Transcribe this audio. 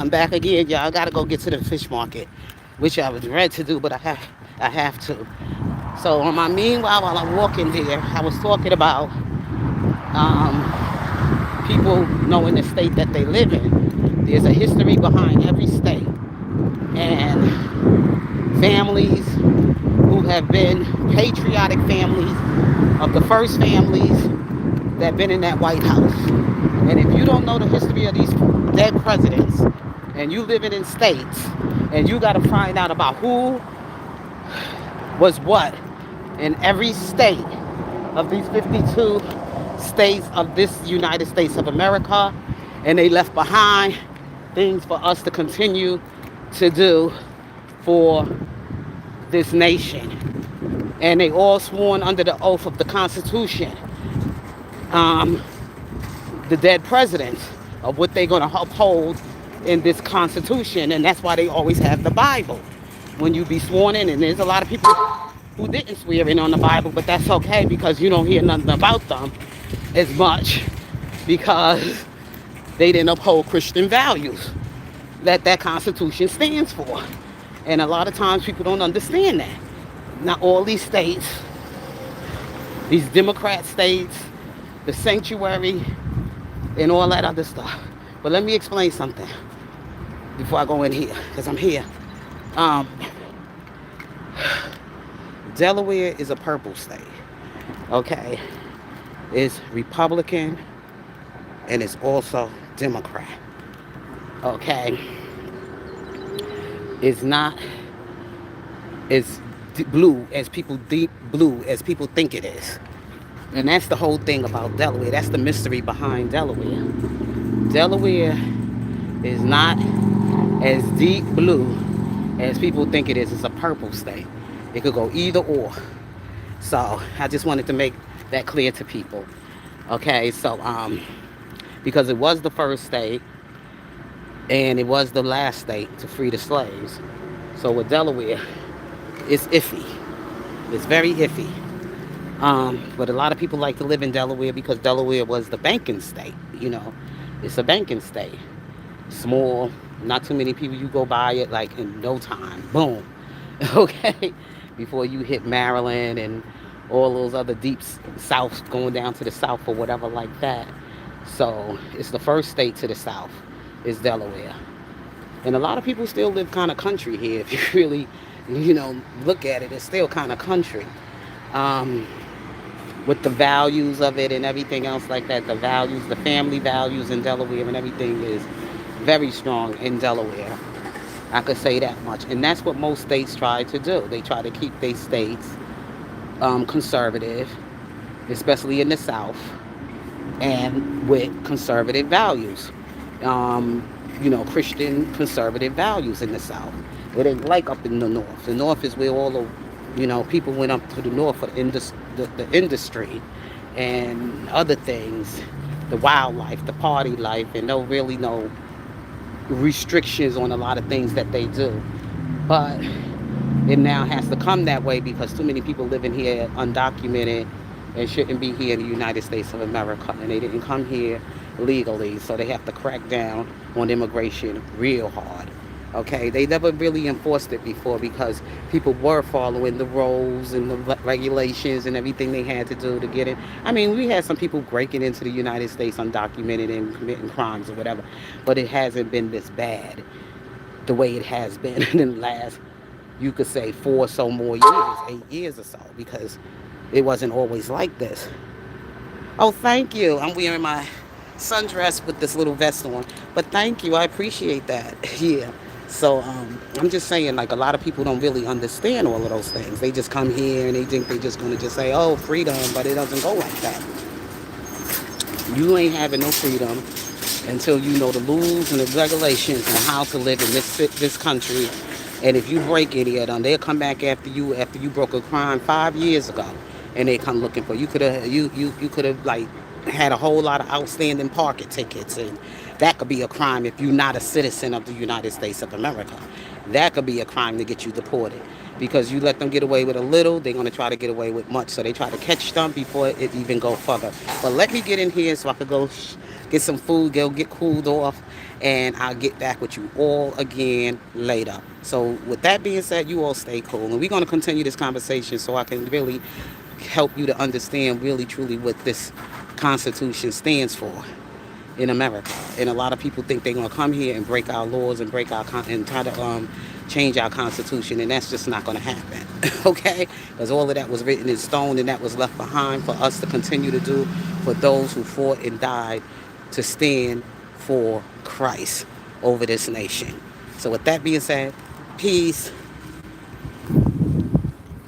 I'm back again, y'all. I gotta go get to the fish market, which I was ready to do, but I have to. So on my meanwhile, while I'm walking here, I was talking about people knowing the state that they live in. There's a history behind every state, and families who have been patriotic families of the first families that been in that White House. And if you don't know the history of these dead presidents, and you living in states, and you got to find out about who was what in every state of these 52 states of this United States of America, and they left behind things for us to continue to do for this nation. And they all sworn under the oath of the Constitution, um, the dead presidents, of what they're going to uphold in this Constitution. And that's why they always have the Bible when you be sworn in. And there's a lot of people who didn't swear in on the Bible, but that's okay because you don't hear nothing about them as much because they didn't uphold Christian values that that Constitution stands for. And a lot of times people don't understand that. Not all these states, these Democrat states, the sanctuary, and all that other stuff. But let me explain something before I go in here, because I'm here. Um, Delaware is a purple state, okay? It's Republican and it's also Democrat, okay? It's not as blue as people deep blue as people think it is. And that's the whole thing about Delaware. That's the mystery behind Delaware. Delaware is not as deep blue as people think it is. It's a purple state. It could go either or. So I just wanted to make that clear to people. Okay, so because it was the first state and it was the last state to free the slaves. So with Delaware, it's iffy. It's very iffy. But a lot of people like to live in Delaware because Delaware was the banking state. You know, it's a banking state. Small, not too many people. You go by it like in no time. Boom. Okay, before you hit Maryland and all those other deep south going down to the south or whatever like that. So it's the first state to the south is Delaware. And a lot of people still live kind of country here. If you really, look at it, it's still kind of country. Um, with the values of it and everything else like that, the values, the family values in Delaware and everything is very strong in Delaware. I could say that much. And that's what most states try to do. They try to keep their states conservative, especially in the South, and with conservative values. Christian conservative values in the South. It ain't like up in the North. The North is where all the, people went up to the North for the industry and other things, the wildlife, the party life, and no really no restrictions on a lot of things that they do. But it now has to come that way because too many people living here undocumented and shouldn't be here in the United States of America, and they didn't come here legally, so they have to crack down on immigration real hard. Okay, they never really enforced it before because people were following the rules and the regulations and everything they had to do to get in. I mean, we had some people breaking into the United States undocumented and committing crimes or whatever, but it hasn't been this bad the way it has been in the last, you could say, 4 or so more years, 8 years or so, because it wasn't always like this. Oh, thank you. I'm wearing my sundress with this little vest on, but thank you. I appreciate that. Yeah. So I'm just saying, like, a lot of people don't really understand all of those things. They just come here and they think they're just going to just say, oh, freedom, but it doesn't go like that. You ain't having no freedom until you know the rules and the regulations and how to live in this country. And if you break any of them, they'll come back after you broke a crime 5 years ago, and they come looking for you. You could have like had a whole lot of outstanding parking tickets, and that could be a crime if you're not a citizen of the United States of America. That could be a crime to get you deported. Because you let them get away with a little, they're going to try to get away with much. So they try to catch them before it even go further. But let me get in here so I could go get some food, go get cooled off, and I'll get back with you all again later. So with that being said, you all stay cool. And we're going to continue this conversation so I can really help you to understand really truly what this Constitution stands for in America. And a lot of people think they're going to come here and break our laws and and try to change our Constitution, and that's just not going to happen. Okay? Because all of that was written in stone, and that was left behind for us to continue to do for those who fought and died to stand for Christ over this nation. So with that being said, peace.